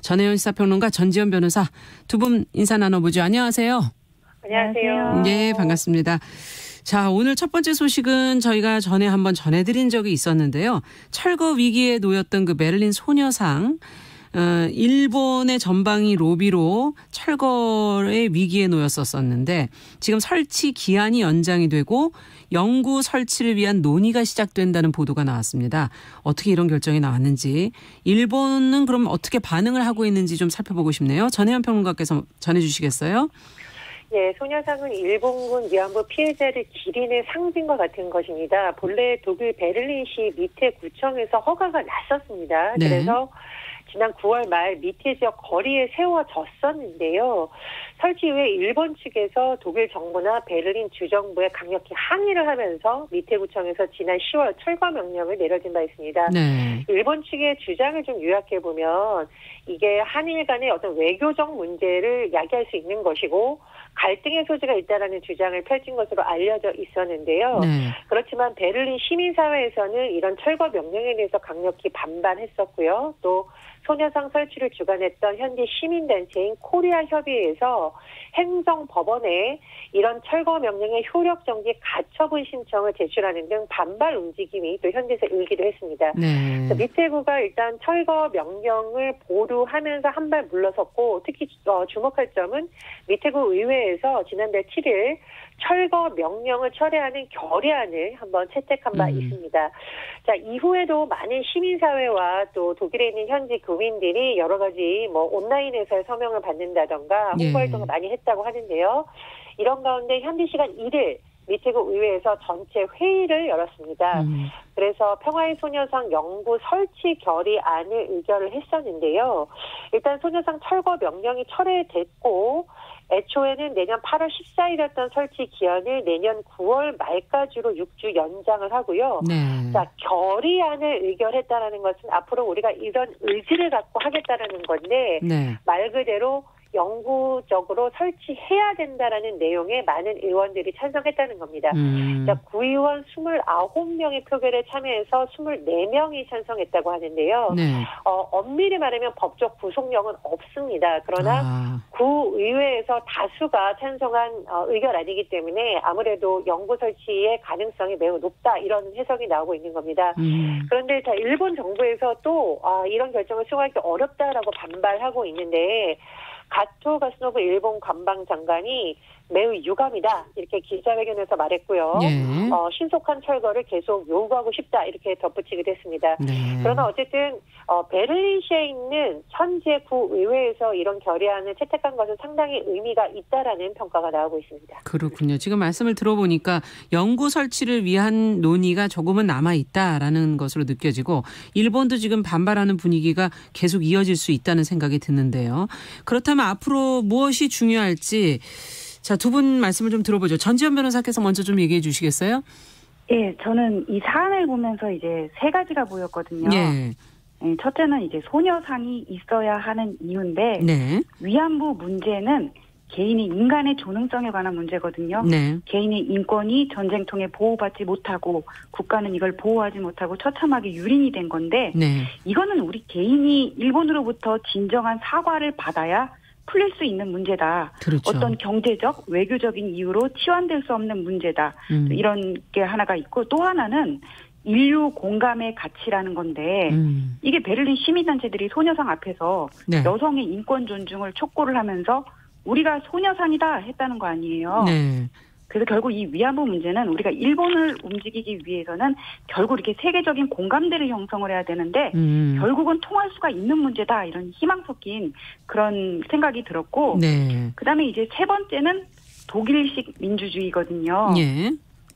전혜연 시사평론가 전지현 변호사 두 분 인사 나눠보죠. 안녕하세요. 안녕하세요. 네, 반갑습니다. 자, 오늘 첫 번째 소식은 저희가 전에 한번 전해드린 적이 있었는데요. 철거 위기에 놓였던 그 베를린 소녀상, 일본의 전방위 로비로 철거의 위기에 놓였었는데 지금 설치 기한이 연장이 되고 영구 설치를 위한 논의가 시작된다는 보도가 나왔습니다. 어떻게 이런 결정이 나왔는지, 일본은 그럼 어떻게 반응을 하고 있는지 좀 살펴보고 싶네요. 전혜연 평론가께서 전해주시겠어요? 네, 소녀상은 일본군 위안부 피해자를 기리는 상징과 같은 것입니다. 본래 독일 베를린시 미테 구청에서 허가가 났었습니다. 네. 그래서 지난 9월 말 미테 지역 거리에 세워졌었는데요. 설치 이후에 일본 측에서 독일 정부나 베를린 주정부에 강력히 항의를 하면서 미테 구청에서 지난 10월 철거 명령을 내려진 바 있습니다. 네. 일본 측의 주장을 좀 요약해보면 이게 한일 간의 어떤 외교적 문제를 야기할 수 있는 것이고 갈등의 소지가 있다라는 주장을 펼친 것으로 알려져 있었는데요. 네. 그렇지만 베를린 시민사회에서는 이런 철거 명령에 대해서 강력히 반발했었고요. 또 소녀상 설치를 주관했던 현지 시민단체인 코리아협의회에서 행정법원에 이런 철거 명령의 효력 정지 가처분 신청을 제출하는 등 반발 움직임이 또 현지에서 일기도 했습니다. 네. 미테구가 일단 철거 명령을 보류하면서 한 발 물러섰고, 특히 주목할 점은 미테구 의회에서 지난달 7일 철거 명령을 철회하는 결의안을 한번 채택한 바 있습니다. 자, 이후에도 많은 시민사회와 또 독일에 있는 현지 교민들이 여러 가지 온라인에서 서명을 받는다던가 홍보활동을 많이 했다고 하는데요. 이런 가운데 현지 시간 1일 미테구 의회에서 전체 회의를 열었습니다. 그래서 평화의 소녀상 영구 설치 결의안을 의결을 했었는데요. 일단 소녀상 철거 명령이 철회됐고 애초에는 내년 8월 14일이었던 설치 기한을 내년 9월 말까지로 6주 연장을 하고요. 네. 자, 결의안을 의결했다라는 것은 앞으로 우리가 이런 의지를 갖고 하겠다라는 건데 네. 말 그대로 영구적으로 설치해야 된다라는 내용에 많은 의원들이 찬성했다는 겁니다. 자, 구의원 29명의 표결에 참여해서 24명이 찬성했다고 하는데요. 네. 엄밀히 말하면 법적 구속력은 없습니다. 그러나 구의회에서 다수가 찬성한 의결안이기 때문에 아무래도 영구 설치의 가능성이 매우 높다, 이런 해석이 나오고 있는 겁니다. 그런데 자, 일본 정부에서 또 이런 결정을 수용하기 어렵다라고 반발하고 있는데, 가토 가스노부 일본 관방장관이 매우 유감이다, 이렇게 기자회견에서 말했고요. 예. 신속한 철거를 계속 요구하고 싶다, 이렇게 덧붙이기도 했습니다. 네. 그러나 어쨌든 베를린시에 있는 현재 구의회에서 이런 결의안을 채택한 것은 상당히 의미가 있다라는 평가가 나오고 있습니다. 그렇군요. 지금 말씀을 들어보니까 영구 설치를 위한 논의가 조금은 남아있다라는 것으로 느껴지고, 일본도 지금 반발하는 분위기가 계속 이어질 수 있다는 생각이 드는데요. 그렇다면 앞으로 무엇이 중요할지, 자, 두 분 말씀을 좀 들어보죠. 전지현 변호사께서 먼저 좀 얘기해 주시겠어요? 예, 저는 이 사안을 보면서 이제 세 가지가 보였거든요. 예. 첫째는 이제 소녀상이 있어야 하는 이유인데, 네. 위안부 문제는 개인의 인간의 존엄성에 관한 문제거든요. 네. 개인의 인권이 전쟁통에 보호받지 못하고 국가는 이걸 보호하지 못하고 처참하게 유린이 된 건데, 네. 이거는 우리 개인이 일본으로부터 진정한 사과를 받아야 풀릴 수 있는 문제다. 그렇죠. 어떤 경제적, 외교적인 이유로 치환될 수 없는 문제다. 이런 게 하나가 있고, 또 하나는 인류 공감의 가치라는 건데, 이게 베를린 시민단체들이 소녀상 앞에서 네. 여성의 인권 존중을 촉구를 하면서 우리가 소녀상이다 했다는 거 아니에요. 네. 그래서 결국 이 위안부 문제는 우리가 일본을 움직이기 위해서는 결국 이렇게 세계적인 공감대를 형성을 해야 되는데 결국은 통할 수가 있는 문제다, 이런 희망 섞인 그런 생각이 들었고, 네. 그다음에 이제 세 번째는 독일식 민주주의거든요. 예.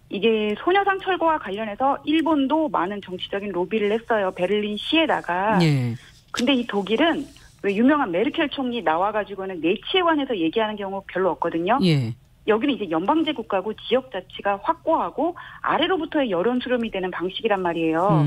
이게 소녀상 철거와 관련해서 일본도 많은 정치적인 로비를 했어요. 베를린 시에다가. 예. 근데 이 독일은 왜 유명한 메르켈 총리 나와가지고는 내치에 관해서 얘기하는 경우 별로 없거든요. 예. 여기는 이제 연방제 국가고 지역 자치가 확고하고 아래로부터의 여론 수렴이 되는 방식이란 말이에요.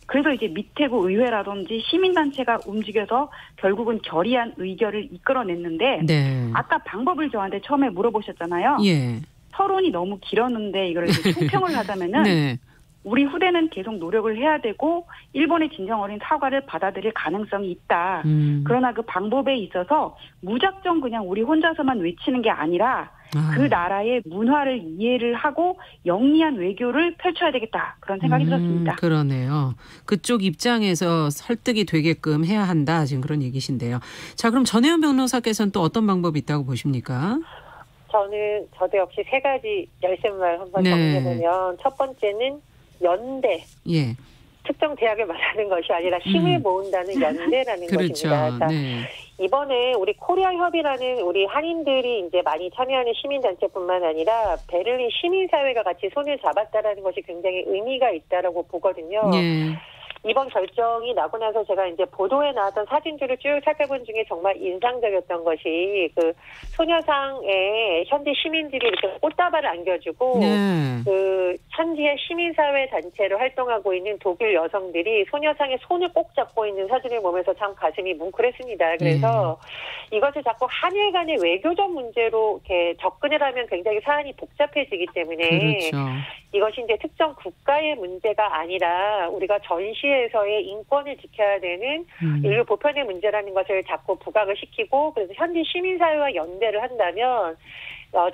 그래서 이제 미테구 의회라든지 시민단체가 움직여서 결국은 결의안 의결을 이끌어냈는데, 네. 아까 방법을 저한테 처음에 물어보셨잖아요. 예. 서론이 너무 길었는데 이걸 이제 총평을 하자면은 네. 우리 후대는 계속 노력을 해야 되고 일본의 진정 어린 사과를 받아들일 가능성이 있다. 그러나 그 방법에 있어서 무작정 그냥 우리 혼자서만 외치는 게 아니라 그 나라의 문화를 이해를 하고 영리한 외교를 펼쳐야 되겠다. 그런 생각이 들었습니다. 그러네요. 그쪽 입장에서 설득이 되게끔 해야 한다. 지금 그런 얘기신데요. 자, 그럼 전혜연 변호사께서는 또 어떤 방법이 있다고 보십니까? 저도 역시 세 가지 열쇠말 한번 정리해보면 첫 번째는 연대. 예. 특정 대학을 말하는 것이 아니라 힘을 모은다는 연대라는 그렇죠. 것입니다. 네. 이번에 우리 코리아 협의라는 우리 한인들이 이제 많이 참여하는 시민단체뿐만 아니라 베를린 시민사회가 같이 손을 잡았다라는 것이 굉장히 의미가 있다라고 보거든요. 네. 이번 결정이 나고 나서 제가 이제 보도에 나왔던 사진들을 쭉 살펴본 중에 정말 인상적이었던 것이 그 소녀상에 현지 시민들이 이렇게 꽃다발을 안겨주고 그 현지의 시민사회 단체로 활동하고 있는 독일 여성들이 소녀상에 손을 꼭 잡고 있는 사진을 보면서 참 가슴이 뭉클했습니다. 그래서 이것을 자꾸 한일 간의 외교적 문제로 이렇게 접근을 하면 굉장히 사안이 복잡해지기 때문에 그렇죠. 이것이 이제 특정 국가의 문제가 아니라 우리가 전시에서의 인권을 지켜야 되는 인류 보편의 문제라는 것을 자꾸 부각을 시키고 그래서 현지 시민사회와 연대를 한다면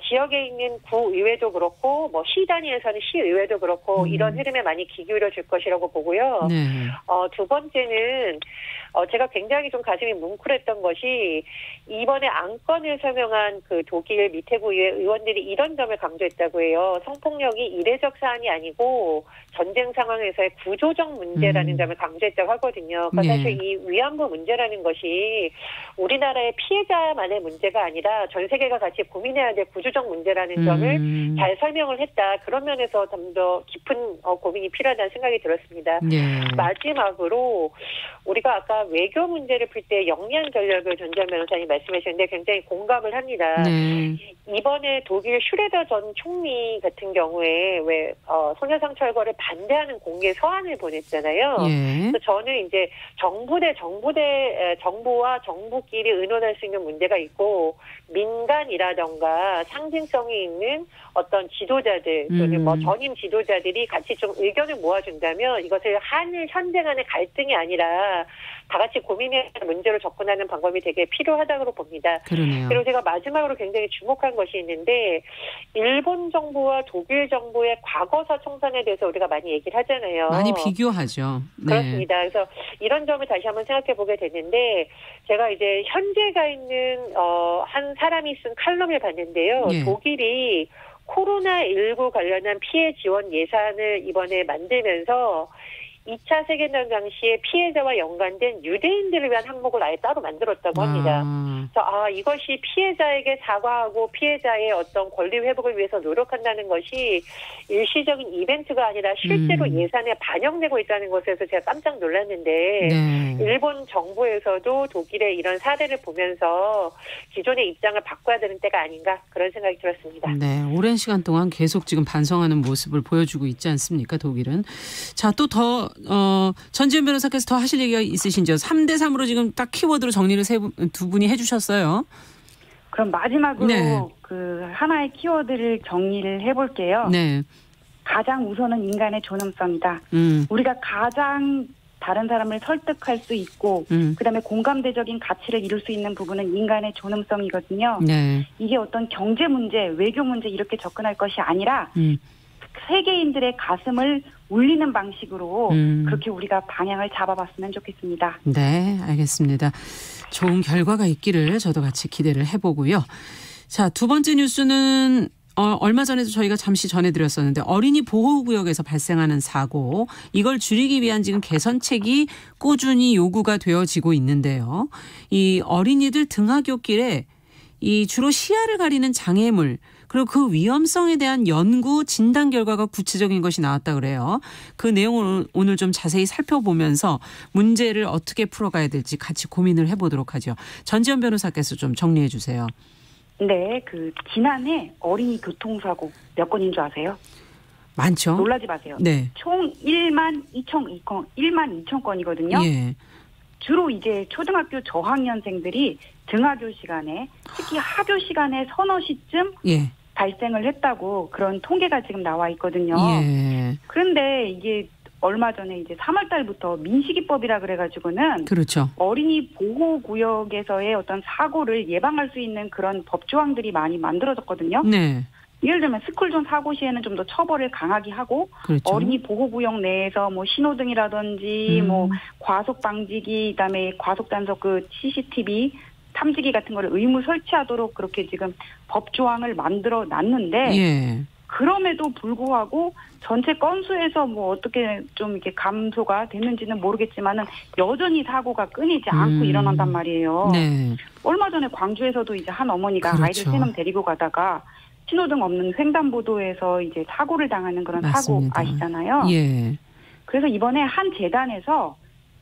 지역에 있는 구의회도 그렇고 뭐 시 단위에서는 시의회도 그렇고 이런 흐름에 많이 귀 기울여 줄 것이라고 보고요. 네. 두 번째는 제가 굉장히 좀 가슴이 뭉클했던 것이 이번에 안건을 설명한 그 독일 미테구의회 의원들이 이런 점을 강조했다고 해요. 성폭력이 이례적 사안이 아니고 전쟁 상황에서의 구조적 문제라는 점을 강조했다고 하거든요. 그러니까 사실 이 위안부 문제라는 것이 우리나라의 피해자만의 문제가 아니라 전 세계가 같이 고민해야 될 구조적 문제라는 점을 잘 설명을 했다. 그런 면에서 좀 더 깊은 고민이 필요하다는 생각이 들었습니다. 마지막으로 우리가 아까 외교 문제를 풀 때 영리한 전략을 전지현 변호사님 말씀하셨는데 굉장히 공감을 합니다. 이번에 독일 슈레더 전 총리 같은 경우에 왜 소녀상 철거를 반대하는 공개 서한을 보냈잖아요. 그래서 저는 이제 정부와 정부끼리 의논할 수 있는 문제가 있고 민간이라던가 상징성이 있는 어떤 지도자들 또는 뭐 전임 지도자들이 같이 좀 의견을 모아준다면 이것을 한일 현재 간의 갈등이 아니라 다 같이 고민해야 하는 문제로 접근하는 방법이 되게 필요하다고 봅니다. 그러네요. 그리고 제가 마지막으로 굉장히 주목한 것이 있는데 일본 정부와 독일 정부의 과거사 청산에 대해서 우리가 많이 얘기를 하잖아요. 많이 비교하죠. 그렇습니다. 그래서 이런 점을 다시 한번 생각해 보게 됐는데 제가 이제 현재가 있는 한 사람이 쓴 칼럼을 봤는데요. 독일이 코로나19 관련한 피해 지원 예산을 이번에 만들면서 2차 세계대전 당시에 피해자와 연관된 유대인들을 위한 항목을 아예 따로 만들었다고 합니다. 그래서 이것이 피해자에게 사과하고 피해자의 어떤 권리 회복을 위해서 노력한다는 것이 일시적인 이벤트가 아니라 실제로 예산에 반영되고 있다는 것에서 제가 깜짝 놀랐는데 일본 정부에서도 독일의 이런 사례를 보면서 기존의 입장을 바꿔야 되는 때가 아닌가 그런 생각이 들었습니다. 네, 오랜 시간 동안 계속 지금 반성하는 모습을 보여주고 있지 않습니까, 독일은. 자, 또 더 전지현 변호사께서 더 하실 얘기가 있으신지요? 3대 3으로 지금 딱 키워드로 정리를 두 분이 해주셨어요. 그럼 마지막으로 그 하나의 키워드를 정리를 해볼게요. 가장 우선은 인간의 존엄성이다. 우리가 가장 다른 사람을 설득할 수 있고 그다음에 공감대적인 가치를 이룰 수 있는 부분은 인간의 존엄성이거든요. 이게 어떤 경제 문제, 외교 문제 이렇게 접근할 것이 아니라 세계인들의 가슴을 울리는 방식으로 그렇게 우리가 방향을 잡아봤으면 좋겠습니다. 네, 알겠습니다. 좋은 결과가 있기를 저도 같이 기대를 해보고요. 자, 두 번째 뉴스는 얼마 전에도 저희가 잠시 전해드렸었는데 어린이 보호구역에서 발생하는 사고 이걸 줄이기 위한 지금 개선책이 꾸준히 요구가 되어지고 있는데요. 이 어린이들 등하굣길에 이 주로 시야를 가리는 장애물 그리고 그 위험성에 대한 연구 진단 결과가 구체적인 것이 나왔다 그래요. 그 내용을 오늘 좀 자세히 살펴보면서 문제를 어떻게 풀어가야 될지 같이 고민을 해보도록 하죠. 전지현 변호사께서 좀 정리해 주세요. 네, 지난해 어린이 교통사고 몇 건인 줄 아세요? 많죠. 놀라지 마세요. 총 1만 2천 건이거든요. 주로 이제 초등학교 저학년생들이 등하교 시간에 특히 하교 시간에 서너 시쯤 발생을 했다고 그런 통계가 지금 나와 있거든요. 예. 그런데 이게 얼마 전에 이제 3월 달부터 민식이법이라 그래가지고는 그렇죠. 어린이 보호구역에서의 어떤 사고를 예방할 수 있는 그런 법조항들이 많이 만들어졌거든요. 네. 예를 들면 스쿨존 사고 시에는 좀 더 처벌을 강하게 하고 그렇죠. 어린이 보호구역 내에서 뭐 신호등이라든지 뭐 과속 방지기 그다음에 과속 단속 그 CCTV 탐지기 같은 거를 의무 설치하도록 그렇게 지금 법조항을 만들어 놨는데 예. 그럼에도 불구하고 전체 건수에서 뭐 어떻게 좀 이렇게 감소가 됐는지는 모르겠지만은 여전히 사고가 끊이지 않고 일어난단 말이에요. 네. 얼마 전에 광주에서도 이제 한 어머니가 그렇죠. 아이들 3명 데리고 가다가 신호등 없는 횡단보도에서 이제 사고를 당하는 그런 맞습니다. 사고 아시잖아요. 예. 그래서 이번에 한 재단에서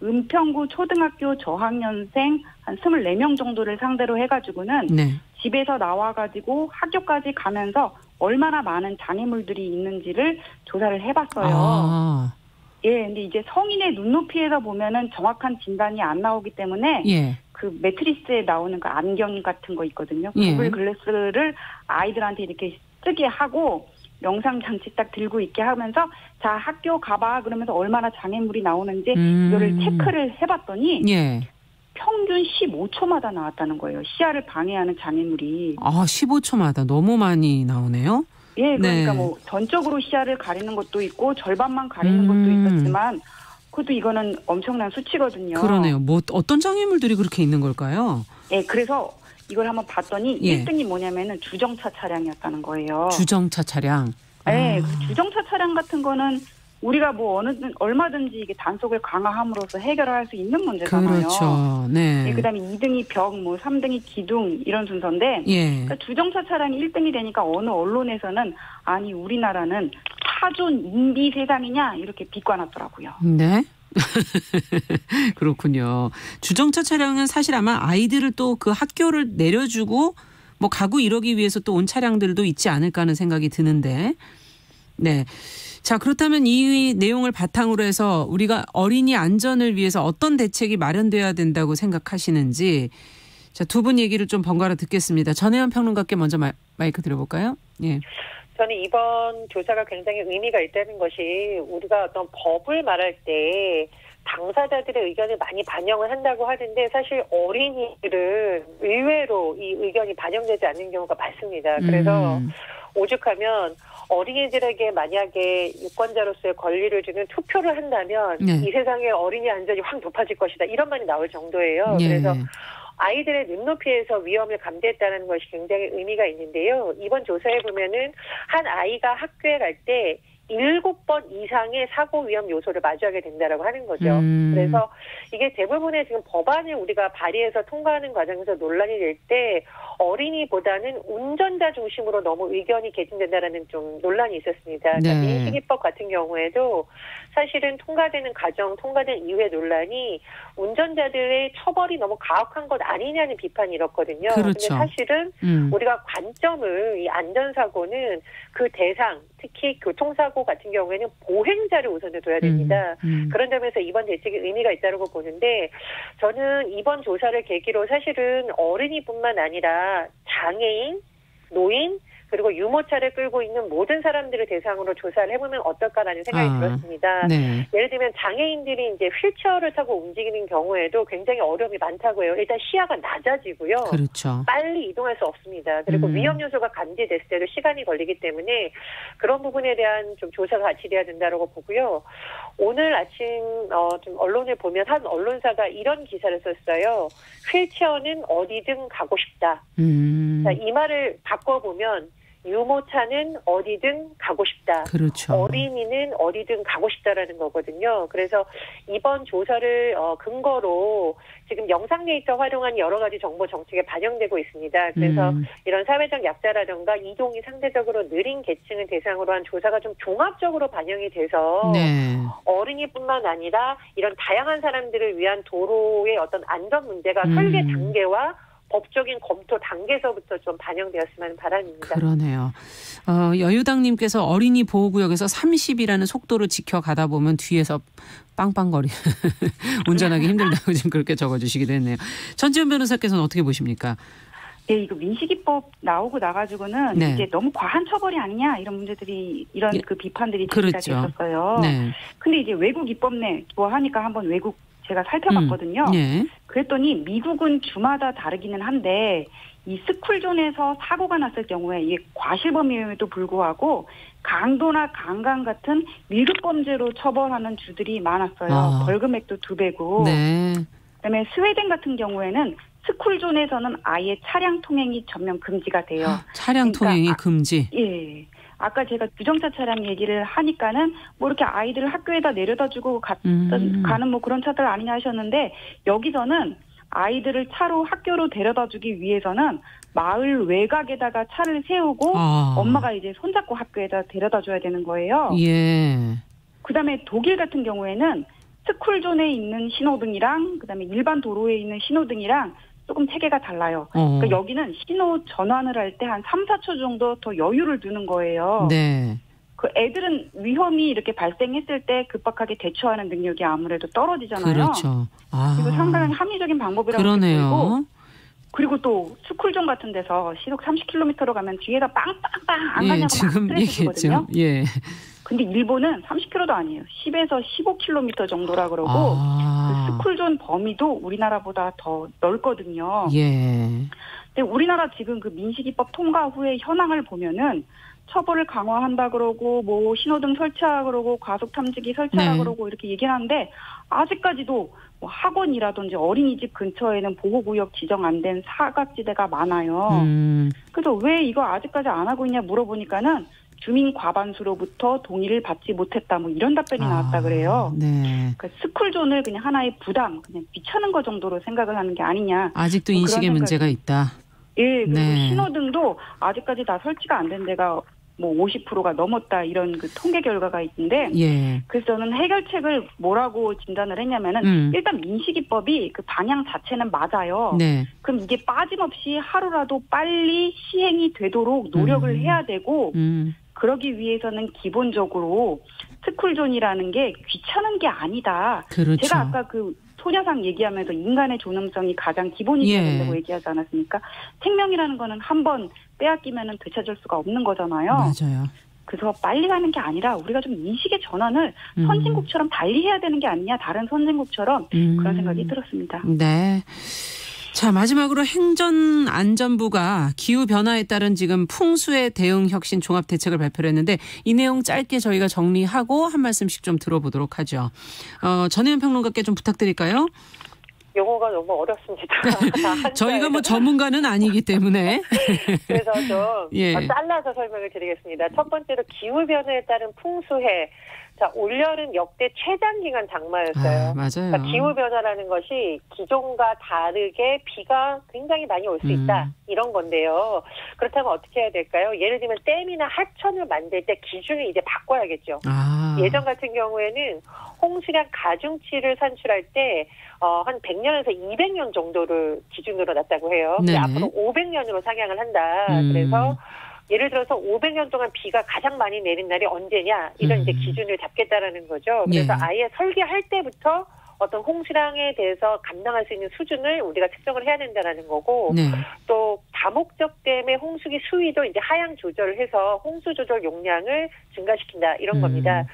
은평구 초등학교 저학년생 한 24명 정도를 상대로 해가지고는 네. 집에서 나와가지고 학교까지 가면서 얼마나 많은 장애물들이 있는지를 조사를 해봤어요. 아. 예, 근데 이제 성인의 눈높이에서 보면은 정확한 진단이 안 나오기 때문에 예. 그 매트리스에 나오는 그 안경 같은 거 있거든요. 예. 구글 글래스를 아이들한테 이렇게 쓰게 하고 영상 장치 딱 들고 있게 하면서 자 학교 가봐 그러면서 얼마나 장애물이 나오는지 이거를 체크를 해봤더니 예. 평균 15초마다 나왔다는 거예요. 시야를 방해하는 장애물이. 아, 15초마다 너무 많이 나오네요. 예, 그러니까 네. 뭐 전적으로 시야를 가리는 것도 있고 절반만 가리는 것도 있었지만 그것도 이거는 엄청난 수치거든요. 그러네요. 뭐 어떤 장애물들이 그렇게 있는 걸까요? 예, 그래서 이걸 한번 봤더니 예. 1등이 뭐냐면은 주정차 차량이었다는 거예요. 주정차 차량. 네, 아. 그 주정차 차량 같은 거는 우리가 뭐 얼마든지 이게 단속을 강화함으로써 해결할 수 있는 문제잖아요. 그렇죠. 네. 네, 그다음에 2등이 벽, 뭐 3등이 기둥 이런 순서인데 예. 그러니까 주정차 차량이 1등이 되니까 어느 언론에서는 아니 우리나라는 타존 인비 세상이냐 이렇게 비관하더라고요. 네. 그렇군요. 주정차 차량은 사실 아마 아이들을 또 그 학교를 내려주고 뭐 가고 이러기 위해서 또 온 차량들도 있지 않을까 하는 생각이 드는데. 네. 자, 그렇다면 이 내용을 바탕으로 해서 우리가 어린이 안전을 위해서 어떤 대책이 마련돼야 된다고 생각하시는지 자, 두 분 얘기를 좀 번갈아 듣겠습니다. 전혜연 평론가께 먼저 마이크 드려볼까요? 예. 저는 이번 조사가 굉장히 의미가 있다는 것이 우리가 어떤 법을 말할 때 당사자들의 의견을 많이 반영을 한다고 하는데 사실 어린이들은 의외로 이 의견이 반영되지 않는 경우가 많습니다. 그래서 오죽하면 어린이들에게 만약에 유권자로서의 권리를 주는 투표를 한다면 네. 이 세상의 어린이 안전이 확 높아질 것이다. 이런 말이 나올 정도예요. 예. 그래서 아이들의 눈높이에서 위험을 감지했다는 것이 굉장히 의미가 있는데요. 이번 조사에 보면은 한 아이가 학교에 갈 때 7번 이상의 사고 위험 요소를 마주하게 된다라고 하는 거죠. 그래서 이게 대부분의 지금 법안을 우리가 발의해서 통과하는 과정에서 논란이 될 때 어린이보다는 운전자 중심으로 너무 의견이 개진된다라는 좀 논란이 있었습니다. 그러니까 네. 민식이법 같은 경우에도 사실은 통과되는 과정, 통과된 이후의 논란이 운전자들의 처벌이 너무 가혹한 것 아니냐는 비판이 일었거든요. 그렇죠. 근데 사실은 우리가 관점을 이 안전사고는 그 대상, 특히 교통사고 같은 경우에는 보행자를 우선에 둬야 됩니다. 그런 점에서 이번 대책이 의미가 있다고 보는데 저는 이번 조사를 계기로 사실은 어린이뿐만 아니라 장애인, 노인, 그리고 유모차를 끌고 있는 모든 사람들을 대상으로 조사를 해보면 어떨까라는 생각이 들었습니다. 네. 예를 들면 장애인들이 이제 휠체어를 타고 움직이는 경우에도 굉장히 어려움이 많다고요. 일단 시야가 낮아지고요. 그렇죠. 빨리 이동할 수 없습니다. 그리고 위험 요소가 감지됐을 때도 시간이 걸리기 때문에 그런 부분에 대한 좀 조사가 같이 돼야 된다고 보고요. 오늘 아침 좀 언론을 보면 한 언론사가 이런 기사를 썼어요. 휠체어는 어디든 가고 싶다. 자, 이 말을 바꿔보면 유모차는 어디든 가고 싶다. 그렇죠. 어린이는 어디든 가고 싶다라는 거거든요. 그래서 이번 조사를 근거로 지금 영상 데이터 활용한 여러 가지 정보 정책에 반영되고 있습니다. 그래서 이런 사회적 약자라든가 이동이 상대적으로 느린 계층을 대상으로 한 조사가 좀 종합적으로 반영이 돼서 네. 어린이뿐만 아니라 이런 다양한 사람들을 위한 도로의 어떤 안전 문제가 설계 단계와 법적인 검토 단계에서부터 좀 반영되었으면 하는 바람입니다. 그러네요. 여유당님께서 어린이 보호구역에서 30이라는 속도로 지켜가다 보면 뒤에서 빵빵거리 운전하기 힘들다고 지금 그렇게 적어주시기도 했네요. 전지현 변호사께서는 어떻게 보십니까? 네, 이거 민식이법 나오고 나가지고는 네. 이제 너무 과한 처벌이 아니냐 이런 문제들이 이런 그 비판들이 제기가 그렇죠. 됐었어요. 네. 근데 이제 외국 입법 내 뭐 하니까 한번 외국 제가 살펴봤거든요. 네. 그랬더니 미국은 주마다 다르기는 한데 이 스쿨존에서 사고가 났을 경우에 이게 과실범임에도 불구하고 강도나 강간 같은 밀급 범죄로 처벌하는 주들이 많았어요. 벌금액도 2배고. 네. 그다음에 스웨덴 같은 경우에는 스쿨존에서는 아예 차량 통행이 전면 금지가 돼요. 차량 통행이 금지. 예. 아까 제가 주정차 차량 얘기를 하니까는 뭐 이렇게 아이들을 학교에다 내려다주고 가는 뭐 그런 차들 아니냐 하셨는데 여기서는 아이들을 차로 학교로 데려다주기 위해서는 마을 외곽에다가 차를 세우고 엄마가 이제 손잡고 학교에다 데려다줘야 되는 거예요. 예. 그다음에 독일 같은 경우에는 스쿨존에 있는 신호등이랑 그다음에 일반 도로에 있는 신호등이랑 조금 체계가 달라요. 그러니까 여기는 신호 전환을 할 때 한 3, 4초 정도 더 여유를 두는 거예요. 네. 그 애들은 위험이 이렇게 발생했을 때 급박하게 대처하는 능력이 아무래도 떨어지잖아요. 그렇죠. 이거 상당히 합리적인 방법이라고 그러네요. 보이고 그리고 또 스쿨존 같은 데서 시속 30km로 가면 뒤에다 빵빵빵 안 가냐고 지금 막 스트레스 주거든요. 예. 근데 일본은 30km도 아니에요. 10에서 15km 정도라 그러고 그 스쿨존 범위도 우리나라보다 더 넓거든요. 예. 근데 우리나라 지금 그 민식이법 통과 후에 현황을 보면은 처벌을 강화한다 그러고 뭐 신호등 설치하라 그러고 과속 탐지기 설치하라 네. 그러고 이렇게 얘기를 하는데 아직까지도 뭐 학원이라든지 어린이집 근처에는 보호구역 지정 안 된 사각지대가 많아요. 그래서 왜 이거 아직까지 안 하고 있냐 물어보니까는 주민 과반수로부터 동의를 받지 못했다 뭐 이런 답변이 나왔다 그래요. 네. 그러니까 스쿨존을 그냥 하나의 부담, 그냥 귀찮은 거 정도로 생각을 하는 게 아니냐. 아직도 뭐 인식의 문제가 있다. 예, 그리고 네. 신호등도 아직까지 다 설치가 안 된 데가 뭐 50%가 넘었다 이런 그 통계 결과가 있는데 예. 그래서 저는 해결책을 뭐라고 진단을 했냐면은 일단 민식이법이 그 방향 자체는 맞아요. 네. 그럼 이게 빠짐없이 하루라도 빨리 시행이 되도록 노력을 해야 되고 그러기 위해서는 기본적으로 스쿨존이라는 게 귀찮은 게 아니다. 그렇죠. 제가 아까 그 소녀상 얘기하면서 인간의 존엄성이 가장 기본이 돼야 된다고 얘기하지 않았습니까? 생명이라는 거는 한번 빼앗기면은 되찾을 수가 없는 거잖아요. 맞아요. 그래서 빨리 가는 게 아니라 우리가 좀 인식의 전환을 선진국처럼 달리 해야 되는 게 아니냐. 다른 선진국처럼 그런 생각이 들었습니다. 네. 자, 마지막으로 행정안전부가 기후변화에 따른 지금 풍수의 대응 혁신 종합대책을 발표를 했는데 이 내용 짧게 저희가 정리하고 한 말씀씩 좀 들어보도록 하죠. 전혜연 평론가께 좀 부탁드릴까요? 용어가 너무 어렵습니다. 저희가 뭐 전문가는 아니기 때문에. 그래서 좀 잘라서 설명을 드리겠습니다. 첫 번째로 기후변화에 따른 풍수해. 자, 올여름 역대 최장기간 장마였어요. 맞아요. 그러니까 기후변화라는 것이 기존과 다르게 비가 굉장히 많이 올 수 있다. 이런 건데요. 그렇다면 어떻게 해야 될까요? 예를 들면 댐이나 하천을 만들 때 기준을 이제 바꿔야겠죠. 예전 같은 경우에는 홍수량 가중치를 산출할 때 한 100년에서 200년 정도를 기준으로 놨다고 해요. 근데 앞으로 500년으로 상향을 한다. 그래서 예를 들어서 500년 동안 비가 가장 많이 내린 날이 언제냐 이런 이제 기준을 잡겠다라는 거죠. 그래서 아예 설계할 때부터 어떤 홍수량에 대해서 감당할 수 있는 수준을 우리가 측정을 해야 된다라는 거고 또 다목적 댐의 홍수기 수위도 이제 하향 조절을 해서 홍수 조절 용량을 증가시킨다 이런 겁니다.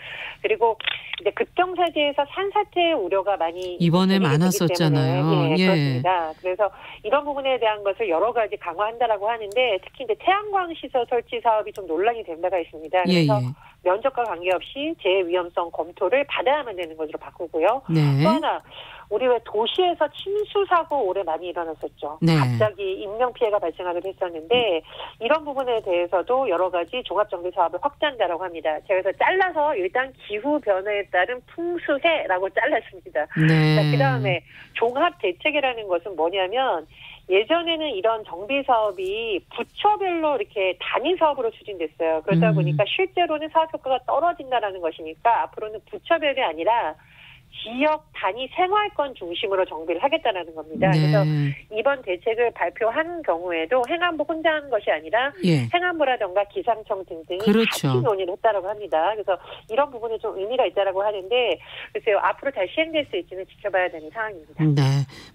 그리고 이제 급경사지에서 산사태의 우려가 많이 이번에 많았었잖아요. 그렇습니다. 그래서 이런 부분에 대한 것을 여러 가지 강화한다라고 하는데 특히 이제 태양광 시설 설치 사업이 좀 논란이 된 바가 있습니다. 그래서 면적과 관계없이 재위험성 검토를 받아야만 되는 것으로 바꾸고요. 또 하나 우리 왜 도시에서 침수 사고 올해 많이 일어났었죠. 갑자기 인명 피해가 발생하기도 했었는데 이런 부분에 대해서도 여러 가지 종합정비 사업을 확대한다라고 합니다. 제가 그래서 잘라서 일단 기후 변화에 따른 풍수해라고 잘랐습니다. 자, 그다음에 종합 대책이라는 것은 뭐냐면 예전에는 이런 정비 사업이 부처별로 이렇게 단위 사업으로 추진됐어요. 그러다 보니까 실제로는 사업 효과가 떨어진다라는 것이니까 앞으로는 부처별이 아니라 지역 단위 생활권 중심으로 정비를 하겠다는 겁니다. 네. 그래서 이번 대책을 발표한 경우에도 행안부 혼자 한 것이 아니라 예. 행안부라든가 기상청 등등이 그렇죠. 같이 논의를 했다고 합니다. 그래서 이런 부분이 좀 의미가 있다고 하는데 글쎄요, 앞으로 잘 시행될 수 있지는 지켜봐야 되는 상황입니다. 네.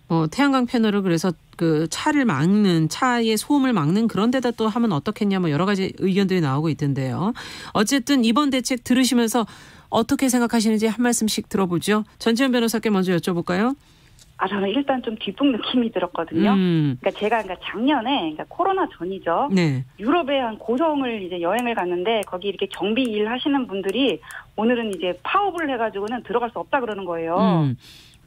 뭐 태양광 패널을 그래서 그 차를 막는, 차의 소음을 막는 그런 데다 또 하면 어떻겠냐, 뭐 여러 가지 의견들이 나오고 있던데요. 어쨌든 이번 대책 들으시면서 어떻게 생각하시는지 한 말씀씩 들어보죠. 전지현 변호사께 먼저 여쭤볼까요? 저는 일단 좀 뒷북 느낌이 들었거든요. 그러니까 제가 작년에, 코로나 전이죠. 네. 유럽의 한 고성을 이제 여행을 갔는데 거기 이렇게 정비 일 하시는 분들이 오늘은 이제 파업을 해가지고는 들어갈 수 없다 그러는 거예요.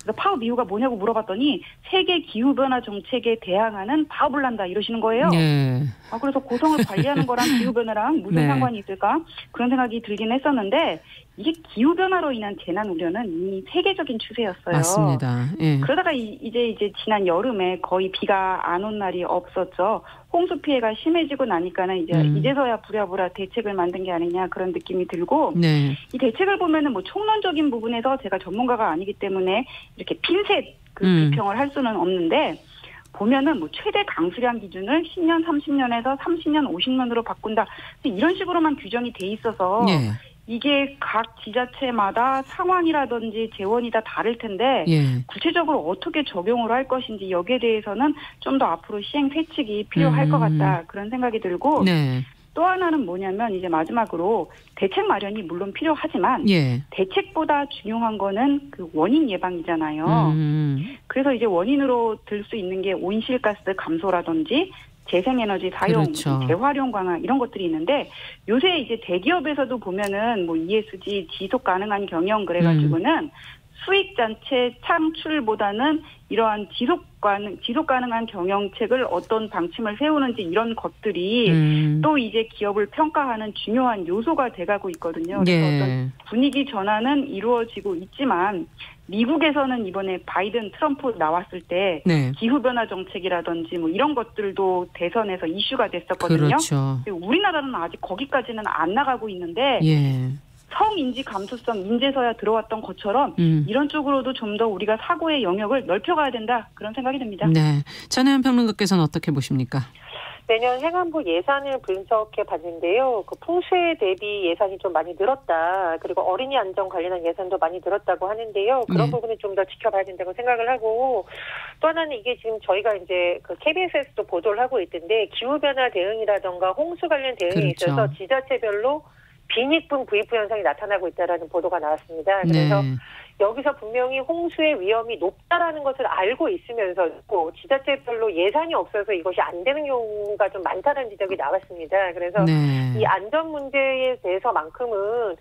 그래서 파업 이유가 뭐냐고 물어봤더니 세계 기후변화 정책에 대항하는 파업을 한다 이러시는 거예요. 네. 그래서 고성을 관리하는 거랑 기후변화랑 무슨 네. 상관이 있을까? 그런 생각이 들긴 했었는데 이게 기후변화로 인한 재난 우려는 이미 세계적인 추세였어요. 맞습니다. 예. 그러다가 이제 지난 여름에 거의 비가 안 온 날이 없었죠. 홍수 피해가 심해지고 나니까는 이제서야 부랴부랴 대책을 만든 게 아니냐 그런 느낌이 들고 네. 이 대책을 보면은 뭐 총론적인 부분에서 제가 전문가가 아니기 때문에 이렇게 핀셋 비평을 할 수는 없는데 보면은 뭐 최대 강수량 기준을 10년, 30년에서 30년, 50년으로 바꾼다 이런 식으로만 규정이 돼 있어서 예. 이게 각 지자체마다 상황이라든지 재원이 다 다를 텐데 예. 구체적으로 어떻게 적용을 할 것인지 여기에 대해서는 좀 더 앞으로 시행 세칙이 필요할 것 같다 그런 생각이 들고 네. 또 하나는 뭐냐면 이제 마지막으로 대책 마련이 물론 필요하지만 예. 대책보다 중요한 거는 그 원인 예방이잖아요. 그래서 이제 원인으로 들 수 있는 게 온실가스 감소라든지 재생에너지 사용, 그렇죠. 재활용 강화 이런 것들이 있는데 요새 이제 대기업에서도 보면은 뭐 ESG 지속 가능한 경영 그래가지고는 수익 자체 창출보다는 이러한 지속 가능한 경영책을 어떤 방침을 세우는지 이런 것들이 또 이제 기업을 평가하는 중요한 요소가 돼가고 있거든요. 그래서 예. 어떤 분위기 전환은 이루어지고 있지만 미국에서는 이번에 바이든 트럼프 나왔을 때 네. 기후변화 정책이라든지 뭐 이런 것들도 대선에서 이슈가 됐었거든요. 그렇죠. 우리나라는 아직 거기까지는 안 나가고 있는데 예. 성인지 감수성 인재서야 들어왔던 것처럼 이런 쪽으로도 좀 더 우리가 사고의 영역을 넓혀가야 된다 그런 생각이 듭니다. 네. 전혜연 평론가께서는 어떻게 보십니까? 내년 행안부 예산을 분석해 봤는데요. 그 풍수에 대비 예산이 좀 많이 늘었다. 그리고 어린이 안전 관련한 예산도 많이 늘었다고 하는데요. 그런 네. 부분은 좀 더 지켜봐야 된다고 생각을 하고 또 하나는 이게 지금 저희가 이제 그 KBS에서도 보도를 하고 있던데 기후변화 대응이라든가 홍수 관련 대응에 그렇죠. 있어서 지자체별로 빈익분 부익부 현상이 나타나고 있다라는 보도가 나왔습니다. 그래서 네. 여기서 분명히 홍수의 위험이 높다라는 것을 알고 있으면서 지자체별로 예산이 없어서 이것이 안 되는 경우가 좀 많다는 지적이 나왔습니다. 그래서 네. 이 안전 문제에 대해서만큼은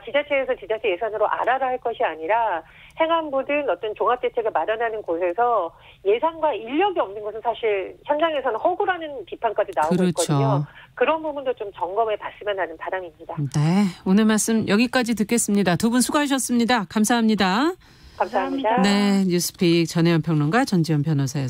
지자체에서 지자체 예산으로 알아라 할 것이 아니라 행안부든 어떤 종합대책을 마련하는 곳에서 예산과 인력이 없는 것은 사실 현장에서는 허구라는 비판까지 나오고 그렇죠. 있거든요. 그런 부분도 좀 점검해 봤으면 하는 바람입니다. 네. 오늘 말씀 여기까지 듣겠습니다. 두 분 수고하셨습니다. 감사합니다. 감사합니다. 네. 뉴스픽 전혜연 평론가 전지현 변호사였습니다.